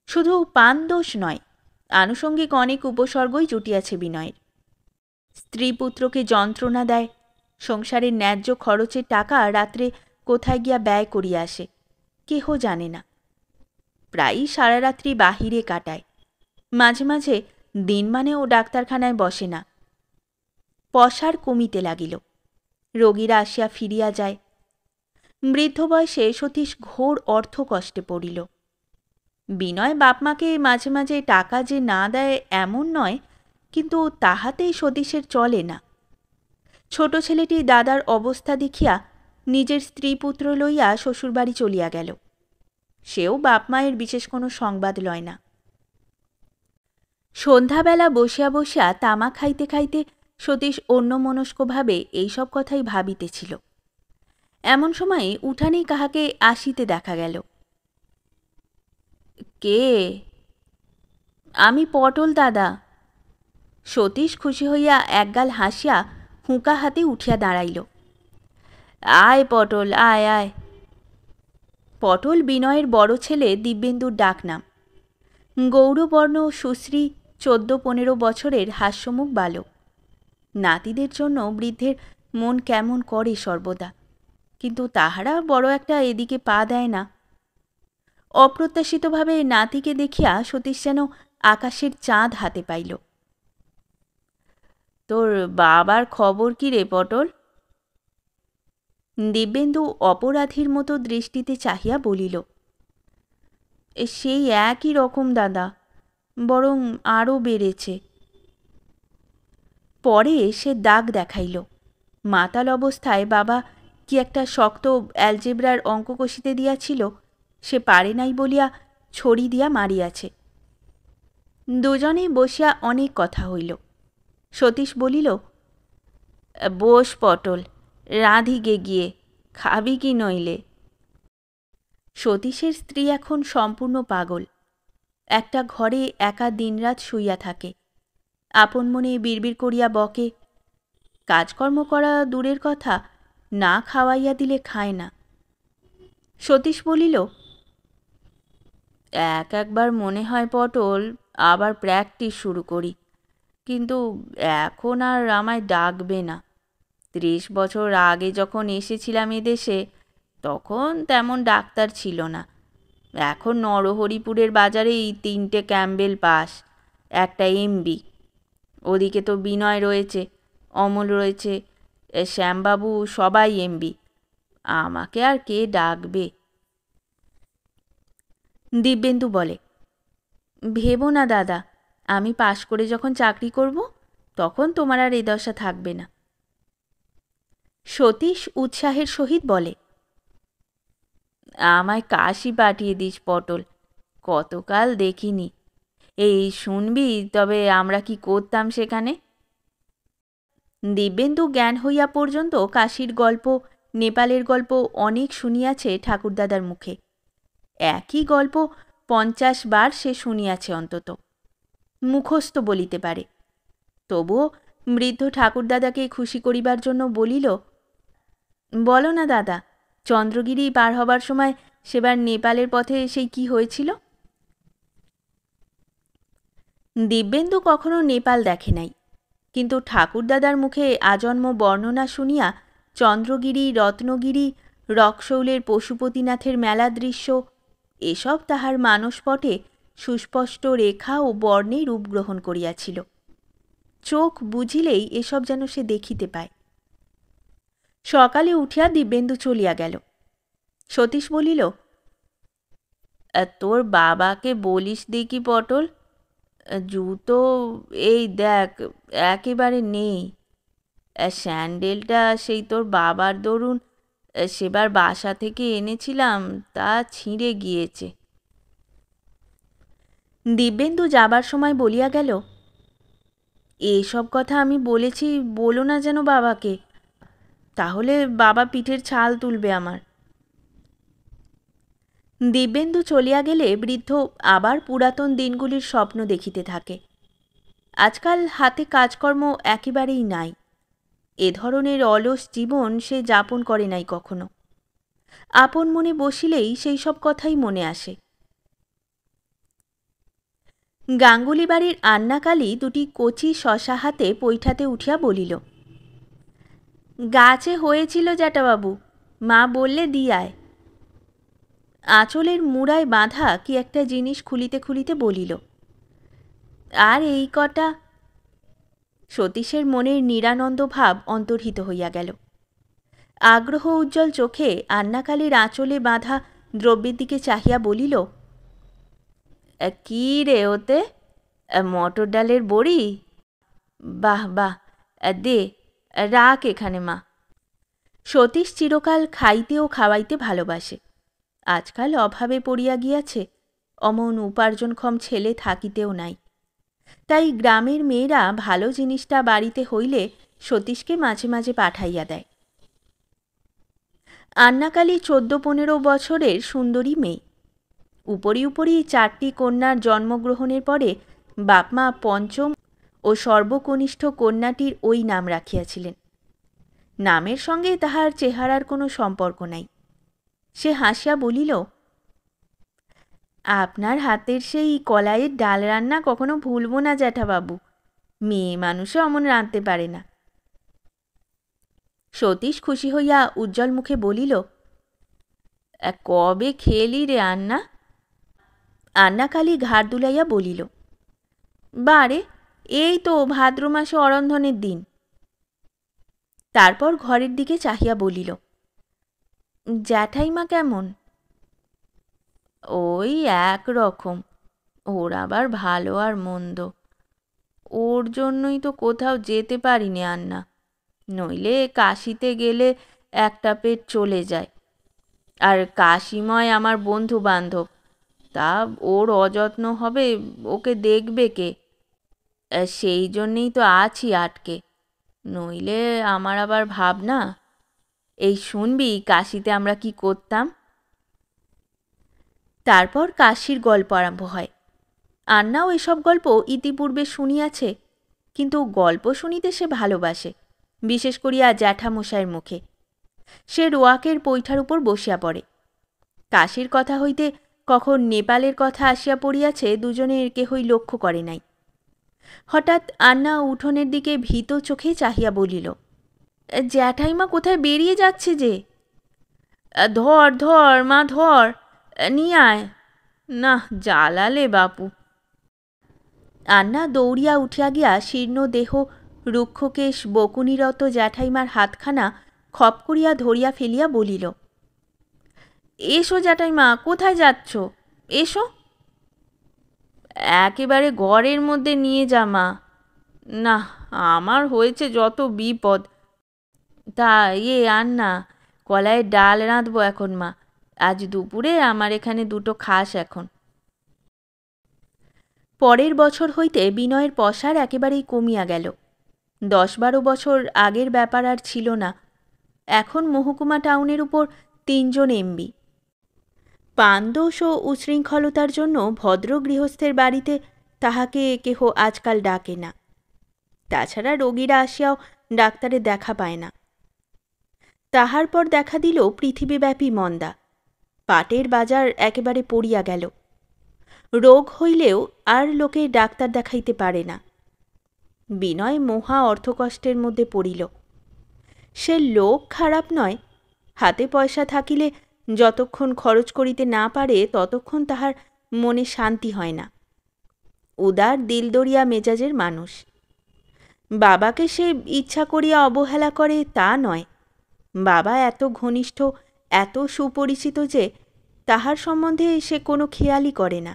শুধু পান দোষ নয়, আনুষঙ্গিক অনেক উপসর্গই জুটিয়াছে বিনয়ের। স্ত্রী পুত্রকে যন্ত্রণা দেয়, সংসারের ন্যায্য খরচের টাকা রাত্রে কোথায় গিয়া ব্যয় করিয়া আসে কেহ জানে না। প্রায়ই সারারাত্রি বাহিরে কাটায়। মাঝে মাঝে দিনমানেও ডাক্তারখানায় বসে না। পসার কমিতে লাগিল। রোগীরা আসিয়া ফিরিয়া যায়। বৃদ্ধ বয়সে সতীশ ঘোর অর্থকষ্টে পড়িল। বিনয় বাপমাকে মাঝে মাঝে টাকা যে না দেয় এমন নয়, কিন্তু তাহাতেই সতীশের চলে না। ছোট ছেলেটি দাদার অবস্থা দেখিয়া নিজের স্ত্রী পুত্র লইয়া শ্বশুরবাড়ি চলিয়া গেল। সেও বাপমায়ের বিশেষ কোনো সংবাদ লয় না। সন্ধ্যাবেলা বসিয়া বসিয়া তামাক খাইতে খাইতে সতীশ অন্যমনস্কভাবে এইসব কথাই ভাবিতেছিল। এমন সময়ে উঠানেই কাহাকে আসিতে দেখা গেল। কে? আমি পটল দাদা। সতীশ খুশি হইয়া একগাল হাসিয়া হুঁকা হাতে উঠিয়া দাঁড়াইল। আয় পটল, আয় আয়। পটল বিনয়ের বড় ছেলে দিব্যেন্দুর ডাকনাম। গৌরবর্ণ সুশ্রী 14-15 বছরের হাস্যমুখ বালক। নাতিদের জন্য বৃদ্ধের মন কেমন করে সর্বদা, কিন্তু তাহারা বড় একটা এদিকে পা দেয় না। অপ্রত্যাশিতভাবে নাতিকে দেখিয়া সতীশ যেন আকাশের চাঁদ হাতে পাইল। তোর বাবার খবর কি রে পটল? দিব্যেন্দু অপরাধীর মতো দৃষ্টিতে চাহিয়া বলিল, সেই একই রকম দাদা, বরং আরও বেড়েছে। পরে সে দাগ দেখাইল। মাতাল অবস্থায় বাবা কি একটা শক্ত অ্যালজেব্রার অঙ্ক কষিতে দিয়াছিল, সে পারে নাই বলিয়া ছড়ি দিয়া মারিয়াছে। দুজনেই বসিয়া অনেক কথা হইল। সতীশ বলিল, বস পটল, রাঁধিগে গিয়ে, খাবি কি নইলে? সতীশের স্ত্রী এখন সম্পূর্ণ পাগল। একটা ঘরে একা দিনরাত শুইয়া থাকে। আপন মনে বিড়বিড় করিয়া বকে। কাজকর্ম করা দূরের কথা, না খাওয়াইয়া দিলে খায় না। সতীশ বলিল, একবার মনে হয় পটল আবার প্র্যাকটিস শুরু করি, কিন্তু এখন আর আমায় ডাকবে না। 30 বছর আগে যখন এসেছিলাম এদেশে তখন তেমন ডাক্তার ছিল না। এখন নরহরিপুরের বাজারেই 3টে ক্যাম্বেল পাস, একটা এমবি। ওদিকে তো বিনয় রয়েছে, অমল রয়েছে, শ্যামবাবু, সবাই এমবি। আমাকে আর কে ডাকবে? দিব্যেন্দু বলে, ভেবো না দাদা, আমি পাশ করে যখন চাকরি করব তখন তোমার আর এ দশা থাকবে না। সতীশ উৎসাহের সহিত বলে, আমায় কাশি পাঠিয়ে দিস পটল, কতকাল দেখিনি। এই শুনবি তবে আমরা কি করতাম সেখানে? দিব্যেন্দু জ্ঞান হইয়া পর্যন্ত কাশীর গল্প, নেপালের গল্প অনেক শুনিয়াছে ঠাকুরদাদার মুখে। একই গল্প 50 বার সে শুনিয়াছে অন্তত, মুখস্থ বলিতে পারে। তবুও বৃদ্ধ ঠাকুরদাদাকে খুশি করিবার জন্য বলিল, বলো না দাদা, চন্দ্রগিরি পার হবার সময় সেবার নেপালের পথে সেই কি হয়েছিল? দিব্যেন্দু কখনো নেপাল দেখে নাই, কিন্তু ঠাকুরদাদার মুখে আজন্ম বর্ণনা শুনিয়া চন্দ্রগিরি, রত্নগিরি, রকশৌলের পশুপতিনাথের মেলা দৃশ্য এসব তাহার মানসপটে সুস্পষ্ট রেখা ও বর্ণে রূপ গ্রহণ করিয়াছিল। চোখ বুঝিলেই এসব যেন সে দেখিতে পায়। সকালে উঠিয়া দিব্যেন্দু চলিয়া গেল। সতীশ বলিল, তোর বাবাকে বলিস দেখি পটল, জুতো এই দেখ একেবারে নেই। স্যান্ডেলটা সেই তোর বাবার দরুন সেবার বাসা থেকে এনেছিলাম, তা ছিঁড়ে গিয়েছে। দিব্যেন্দু যাবার সময় বলিয়া গেল, এসব কথা আমি বলেছি বলো না যেন বাবাকে, তাহলে বাবা পিঠের ছাল তুলবে আমার। দিব্যেন্দু চলিয়া গেলে বৃদ্ধ আবার পুরাতন দিনগুলির স্বপ্ন দেখিতে থাকে। আজকাল হাতে কাজকর্ম একেবারেই নাই। এ ধরনের অলস জীবন সে যাপন করে নাই কখনো। আপন মনে বসিলেই সেই সব কথাই মনে আসে। গাঙ্গুলি বাড়ির আন্নাকালী দুটি কচি শশা হাতে পৈঠাতে উঠিয়া বলিল, গাছে হয়েছিল জ্যাঠাবাবু, মা বললে দিয়ায়। আঁচলের মুড়ায় বাঁধা কি একটা জিনিস খুলিতে খুলিতে বলিল, আর এই কটা। সতীশের মনের নিরানন্দ ভাব অন্তর্হিত হইয়া গেল। আগ্রহ উজ্জ্বল চোখে আন্নাকালীর আঁচলে বাঁধা দ্রব্যের দিকে চাহিয়া বলিল, কি রে ওতে, মটর ডালের বড়ি? বাহ বাহ, দে রাখ এখানে মা। সতীশ চিরকাল খাইতে ও খাওয়াইতে ভালোবাসে। আজকাল অভাবে পড়িয়া গিয়াছে, অমন উপার্জনক্ষম ছেলে থাকিতেও নাই। তাই গ্রামের মেয়েরা ভালো জিনিসটা বাড়িতে হইলে সতীশকে মাঝে মাঝে পাঠাইয়া দেয়। আন্নাকালী 14-15 বছরের সুন্দরী মেয়ে। উপরি উপরি 4টি কন্যার জন্মগ্রহণের পরে বাপমা পঞ্চম ও সর্বকনিষ্ঠ কন্যাটির ওই নাম রাখিয়াছিলেন। নামের সঙ্গে তাহার চেহারার কোনো সম্পর্ক নাই। সে হাসিয়া বলিল, আপনার হাতের সেই কলাইয়ের ডাল রান্না কখনো ভুলব না জ্যাঠাবাবু, মেয়ে মানুষে অমন রাঁধতে পারে না। সতীশ খুশি হইয়া উজ্জ্বল মুখে বলিল, কবে খেলি রে আন্না? আন্নাকালী ঘাড় দুলাইয়া বলিল, বারে এই তো ভাদ্র মাসে অরন্ধনের দিন। তারপর ঘরের দিকে চাহিয়া বলিল, জ্যাঠাইমা কেমন? ওই এক রকম, ওর আবার ভালো আর মন্দ। ওর জন্যই তো কোথাও যেতে পারিনি আন্না, নইলে কাশিতে গেলে একটা পেট চলে যায়। আর কাশিময় আমার বন্ধু বান্ধব, তা ওর অযত্ন হবে, ওকে দেখবে কে? সেই জন্যেই তো আছি আটকে, নইলে আমার আবার ভাবনা। এই শুনবি কাশিতে আমরা কি করতাম? তারপর কাশির গল্প আরম্ভ হয়। আন্নাও এসব গল্প ইতিপূর্বে শুনিয়াছে, কিন্তু গল্প শুনিতে সে ভালোবাসে, বিশেষ করিয়া জ্যাঠামশাইয়ের মুখে। সে রোয়াকের পৈঠার উপর বসিয়া পড়ে। কাশীর কথা হইতে কখন নেপালের কথা আসিয়া পড়িয়াছে দুজনের কেহই লক্ষ্য করে নাই। হঠাৎ আন্না উঠোনের দিকে ভীত চোখে চাহিয়া বলিল, জ্যাঠাইমা কোথায় বেরিয়ে যাচ্ছে যে? ধর ধর মা ধর, নিয়ে আয়। না জ্বালালে বাপু। আন্না দৌড়িয়া উঠিয়া গিয়া শীর্ণ দেহ রুক্ষকেশ বকুনিরত জ্যাঠাইমার হাতখানা খপ করিয়া ধরিয়া ফেলিয়া বলিল, এসো জ্যাঠাইমা, কোথায় যাচ্ছ? এসো। একেবারে ঘরের মধ্যে নিয়ে যা মা। না, আমার হয়েছে যত বিপদ। তা আন্না, কলাইয়ের ডাল রাঁধবো এখন মা। আজ দুপুরে আমার এখানে দুটো খাস এখন। পরের বছর হইতে বিনয়ের পসার একেবারেই কমিয়া গেল। 10-12 বছর আগের ব্যাপার আর ছিল না। এখন মহকুমা টাউনের উপর 3 জন এমবি। পানদোষ ও উশৃঙ্খলতার জন্য ভদ্র গৃহস্থের বাড়িতে তাহাকে কেহ আজকাল ডাকে না। তাছাড়া রোগীরা আসিয়াও ডাক্তারের দেখা পায় না। তাহার পর দেখা দিল পৃথিবীব্যাপী মন্দা। পাটের বাজার একেবারে পড়িয়া গেল। রোগ হইলেও আর লোকে ডাক্তার দেখাইতে পারে না। বিনয় মহা অর্থকষ্টের মধ্যে পড়িল। সে লোক খারাপ নয়, হাতে পয়সা থাকিলে যতক্ষণ খরচ করিতে না পারে ততক্ষণ তাহার মনে শান্তি হয় না। উদার দিলদরিয়া মেজাজের মানুষ। বাবাকে সে ইচ্ছা করিয়া অবহেলা করে তা নয়। বাবা এত ঘনিষ্ঠ, এত সুপরিচিত যে তাহার সম্বন্ধে সে কোনো খেয়ালই করে না।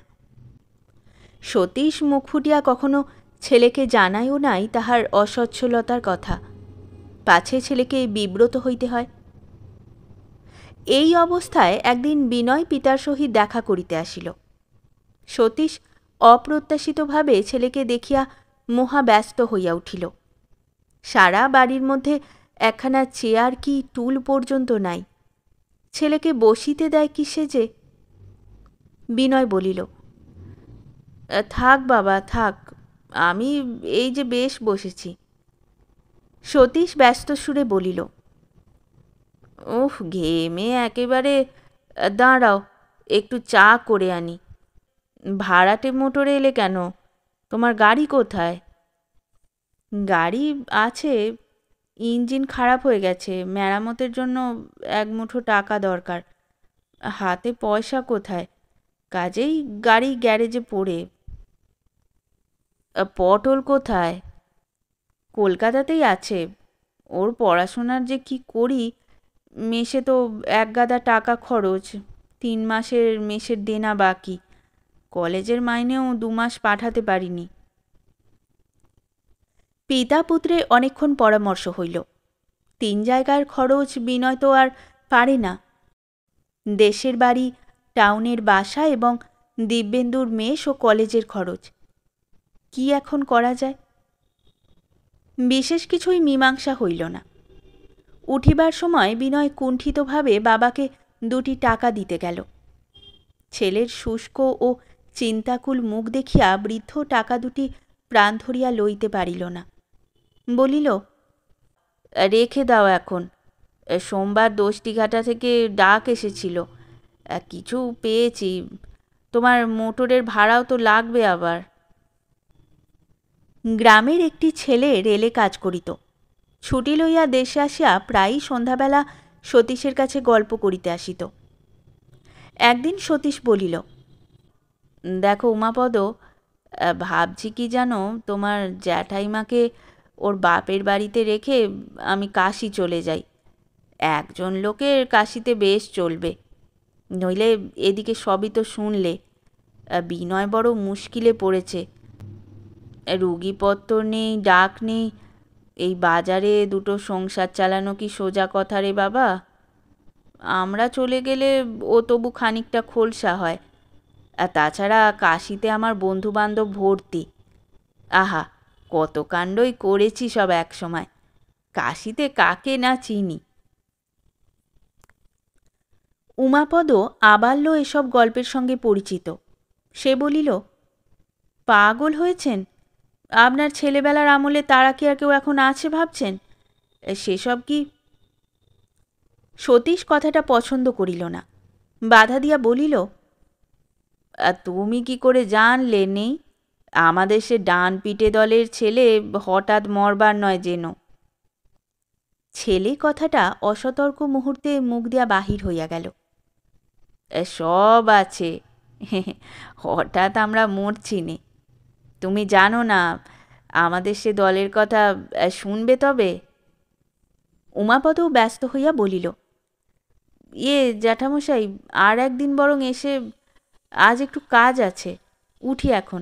সতীশ মুখ ফুটিয়া কখনো ছেলেকে জানায়ও নাই তাহার অসচ্ছলতার কথা, পাছে ছেলেকে বিব্রত হইতে হয়। এই অবস্থায় একদিন বিনয় পিতার সহিত দেখা করিতে আসিল। সতীশ অপ্রত্যাশিতভাবে ছেলেকে দেখিয়া মহা ব্যস্ত হইয়া উঠিল। সারা বাড়ির মধ্যে একখানা চেয়ার কি টুল পর্যন্ত নাই। ছেলেকে বসিতে দেয় কিসে যে? বিনয় বলিল, থাক বাবা থাক, আমি এই যে বেশ বসেছি। সতীশ ব্যস্ত সুরে বলিল, ওহ ঘেমে একেবারে। দাঁড়াও, একটু চা করে আনি। ভাড়াটে মোটরে এলে কেন? তোমার গাড়ি কোথায়? গাড়ি আছে, ইঞ্জিন খারাপ হয়ে গেছে, মেরামতের জন্য 1 মুঠো টাকা দরকার। হাতে পয়সা কোথায়? কাজেই গাড়ি গ্যারেজে পড়ে। পটল কোথায়? কলকাতাতেই আছে। ওর পড়াশোনার যে কি করি, মেসে তো 1 গাদা টাকা খরচ, 3 মাসের মেসের দেনা বাকি, কলেজের মাইনেও 2 মাস পাঠাতে পারিনি। পিতা পুত্রে অনেকক্ষণ পরামর্শ হইল। 3 জায়গার খরচ বিনয় তো আর পারে না। দেশের বাড়ি, টাউনের বাসা এবং দিব্যেন্দুর মেস ও কলেজের খরচ। কি এখন করা যায়? বিশেষ কিছুই মীমাংসা হইল না। উঠিবার সময় বিনয় কুণ্ঠিতভাবে বাবাকে 2টি টাকা দিতে গেল। ছেলের শুষ্ক ও চিন্তাকুল মুখ দেখিয়া বৃদ্ধ টাকা 2টি প্রাণ ধরিয়া লইতে পারিল না। বলিল, রেখে দাও এখন। সোমবার দোষ্টিঘাটা থেকে ডাক এসেছিল, কিছু পেয়েছি। তোমার মোটরের ভাড়াও তো লাগবে আবার। গ্রামের একটি ছেলে রেলে কাজ করিত। ছুটি লইয়া দেশে আসিয়া প্রায়ই সন্ধ্যাবেলা সতীশের কাছে গল্প করিতে আসিত। একদিন সতীশ বলিল, দেখো উমাপদ, ভাবছি কি জানো, তোমার জ্যাঠাইমাকে ওর বাপের বাড়িতে রেখে আমি কাশী চলে যাই। একজন লোকের কাশীতে বেশ চলবে, নইলে এদিকে সবই তো শুনলে। বিনয় বড় মুশকিলে পড়েছে। রুগীপত্তর নেই, ডাক নেই। এই বাজারে 2টো সংসার চালানো কি সোজা কথা রে বাবা? আমরা চলে গেলে ও তবু খানিকটা খোলসা হয়। আর তাছাড়া কাশীতে আমার বন্ধুবান্ধব ভর্তি। আহা, কত কাণ্ডই করেছি সব এক সময়। কাশীতে কাকে না চিনি। উমাপদ আবাল্য এসব গল্পের সঙ্গে পরিচিত। সে বলিল, পাগল হয়েছেন? আপনার ছেলেবেলার আমলে তারা কি আর কেউ এখন আছে ভাবছেন? সেসব কি? সতীশ কথাটা পছন্দ করিল না, বাধা দিয়া বলিল, তুমি কি করে জানলে নেই? আমাদের সে ডান পিটে দলের ছেলে হঠাৎ মরবার নয় যেন। ছেলে কথাটা অসতর্ক মুহূর্তে মুখ দিয়া বাহির হইয়া গেল। সব আছে, হঠাৎ আমরা মরছি নে। তুমি জানো না আমাদের সে দলের কথা শুনবে তবে? উমাপদও ব্যস্ত হইয়া বলিল, জ্যাঠামশাই, আর একদিন বরং এসে, আজ একটু কাজ আছে, উঠি এখন।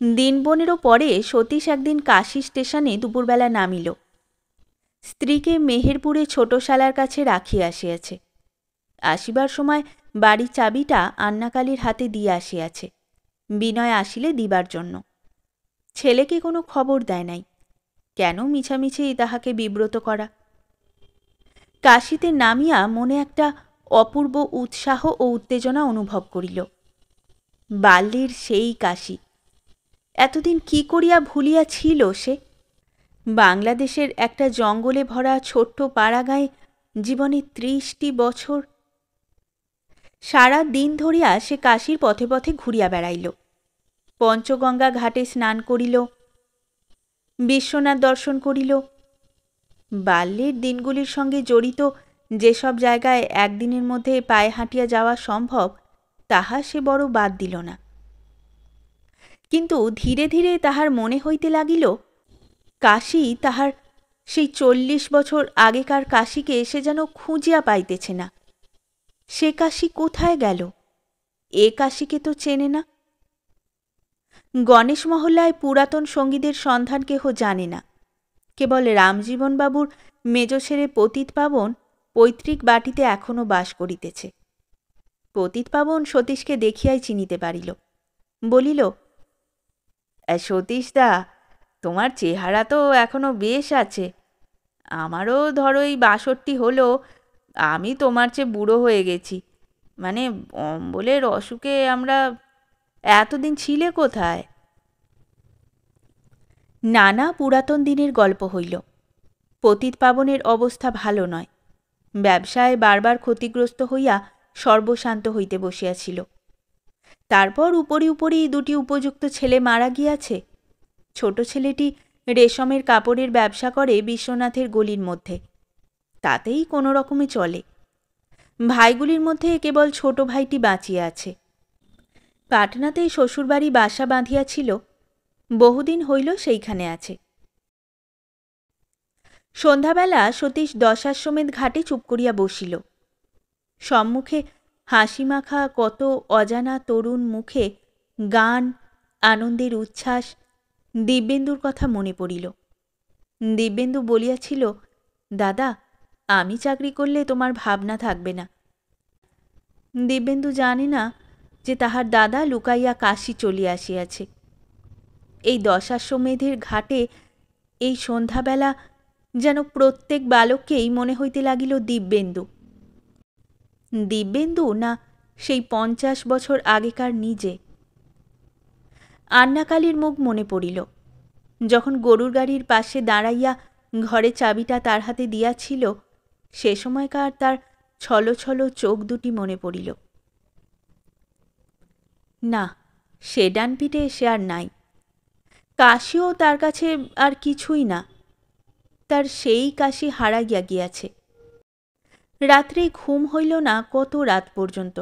দিন 15 পরে সতীশ একদিন কাশী স্টেশনে দুপুরবেলা নামিল। স্ত্রীকে মেহেরপুরে ছোট শালার কাছে রাখিয়া আসিয়াছে। আসিবার সময় বাড়ির চাবিটা আন্নাকালীর হাতে দিয়ে আসিয়াছে, বিনয় আসিলে দিবার জন্য। ছেলেকে কোনো খবর দেয় নাই, কেন মিছামিছি তাহাকে বিব্রত করা। কাশীতে নামিয়া মনে একটা অপূর্ব উৎসাহ ও উত্তেজনা অনুভব করিল। বাল্যের সেই কাশী, এতদিন কি করিয়া ভুলিয়া ছিল সে? বাংলাদেশের একটা জঙ্গলে ভরা ছোট্ট পাড়াগাঁয়ে জীবনে 30টি বছর। সারা দিন ধরিয়া সে কাশীর পথে পথে ঘুরিয়া বেড়াইল, পঞ্চগঙ্গা ঘাটে স্নান করিল, বিশ্বনাথ দর্শন করিল। বাল্যের দিনগুলির সঙ্গে জড়িত যেসব জায়গায় একদিনের মধ্যে পায়ে হাঁটিয়া যাওয়া সম্ভব, তাহা সে বড় বাদ দিল না। কিন্তু ধীরে ধীরে তাহার মনে হইতে লাগিল, কাশী তাহার সেই 40 বছর আগেকার কাশীকে সে যেন খুঁজিয়া পাইতেছে না। সে কাশী কোথায় গেল? এ কাশীকে তো চেনে না। গণেশ মহল্লায় পুরাতন সঙ্গীদের সন্ধান কেহ জানে না। কেবল রামজীবনবাবুর মেজ ছেলে পতিতপাবন পৈতৃক বাটিতে এখনও বাস করিতেছে। পতিতপাবন সতীশকে দেখিয়াই চিনিতে পারিল। বলিল, সতীশদা, তোমার চেহারা তো এখনো বেশ আছে। আমারও ধরো এই 62 হলো, আমি তোমার চেয়ে বুড়ো হয়ে গেছি। মানে অম্বলের অসুখে আমরা। এতদিন ছিলে কোথায়? নানা পুরাতন দিনের গল্প হইল। পতিতপাবনের অবস্থা ভালো নয়, ব্যবসায় বারবার ক্ষতিগ্রস্ত হইয়া সর্বশান্ত হইতে বসিয়াছিল। তারপর উপরি উপরি 2টি উপযুক্ত ছেলে মারা গিয়াছে। ছোট ছেলেটি রেশমের কাপড়ের ব্যবসা করে বিশ্বনাথের গলির মধ্যে, তাতেই কোনো রকমে চলে। ভাইগুলির মধ্যে কেবল ছোট ভাইটি বাঁচিয়া আছে। পাটনাতেই শ্বশুরবাড়ি বাসা বাঁধিয়াছিল, বহুদিন হইল সেইখানে আছে। সন্ধ্যাবেলা সতীশ দশাশ্বমেধ ঘাটে চুপ করিয়া বসিল। সম্মুখে হাসিমাখা কত অজানা তরুণ মুখে গান, আনন্দের উচ্ছ্বাস। দিব্যেন্দুর কথা মনে পড়িল। দিব্যেন্দু বলিয়াছিল, দাদা, আমি চাকরি করলে তোমার ভাবনা থাকবে না। দিব্যেন্দু জানে না যে তাহার দাদা লুকাইয়া কাশী চলিয়া আসিয়াছে। এই দশাশ্বমেধের ঘাটে এই সন্ধ্যাবেলা যেন প্রত্যেক বালককেই মনে হইতে লাগিল দিব্যেন্দু। দিব্যেন্দু না সেই 50 বছর আগেকার নিজে। আন্নাকালীর মুখ মনে পড়িল, যখন গরুর গাড়ির পাশে দাঁড়াইয়া ঘরে চাবিটা তার হাতে দিয়াছিল, সে সময়কার তার ছলো ছলো চোখ দুটি মনে পড়িল। না, সে ডানপিটে সে আর নাই। কাশীও তার কাছে আর কিছুই না। তার সেই কাশী হারাইয়া গিয়াছে। রাত্রে ঘুম হইল না কত রাত পর্যন্ত।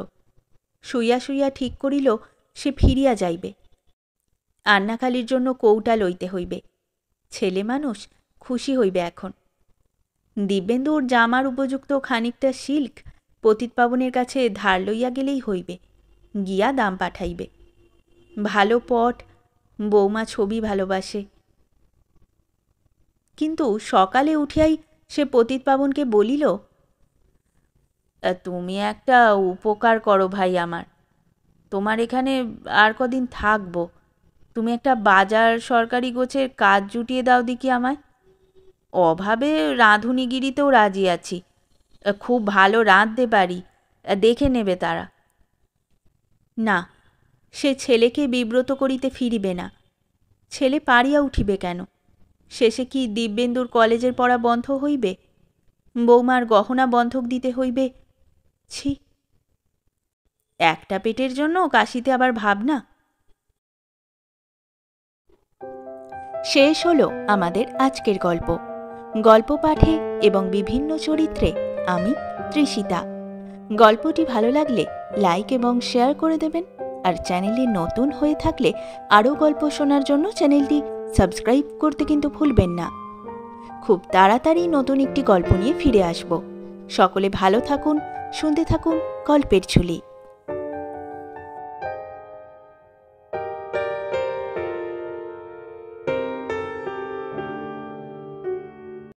শুইয়া শুইয়া ঠিক করিল সে ফিরিয়া যাইবে। আন্নাকালীর জন্য কৌটা লইতে হইবে। ছেলে মানুষ, খুশি হইবে এখন। দিব্যেন্দুর জামার উপযুক্ত খানিকটা সিল্ক পতিতপাবনের কাছে ধার লইয়া গেলেই হইবে, গিয়া দাম পাঠাইবে। ভালো পট, বৌমা ছবি ভালোবাসে। কিন্তু সকালে উঠিয়াই সে পতিতপাবনকে বলিল, তুমি একটা উপকার করো ভাই আমার, তোমার এখানে আর কদিন থাকবো। তুমি একটা বাজার সরকারি গোছের কাজ জুটিয়ে দাও দেখি আমায়। অভাবে রাঁধুনিগিরিতেও রাজি আছি, খুব ভালো রাঁধতে পারি, দেখে নেবে তারা। না, সে ছেলেকে বিব্রত করিতে ফিরিবে না। ছেলে পারিয়া উঠিবে কেন? শেষে কি দিব্যেন্দুর কলেজের পড়া বন্ধ হইবে? বৌমার গহনা বন্ধক দিতে হইবে? ছি, একটা পেটের জন্য কাশিতে আবার ভাবনা। শেষ হলো আমাদের আজকের গল্প। গল্প পাঠে এবং বিভিন্ন চরিত্রে আমি তৃষিতা। গল্পটি ভালো লাগলে লাইক এবং শেয়ার করে দেবেন, আর চ্যানেলে নতুন হয়ে থাকলে আরও গল্প শোনার জন্য চ্যানেলটি সাবস্ক্রাইব করতে কিন্তু ভুলবেন না। খুব তাড়াতাড়ি নতুন একটি গল্প নিয়ে ফিরে আসব। সকলে ভালো থাকুন, শুনতে থাকুন গল্পের ঝুলি।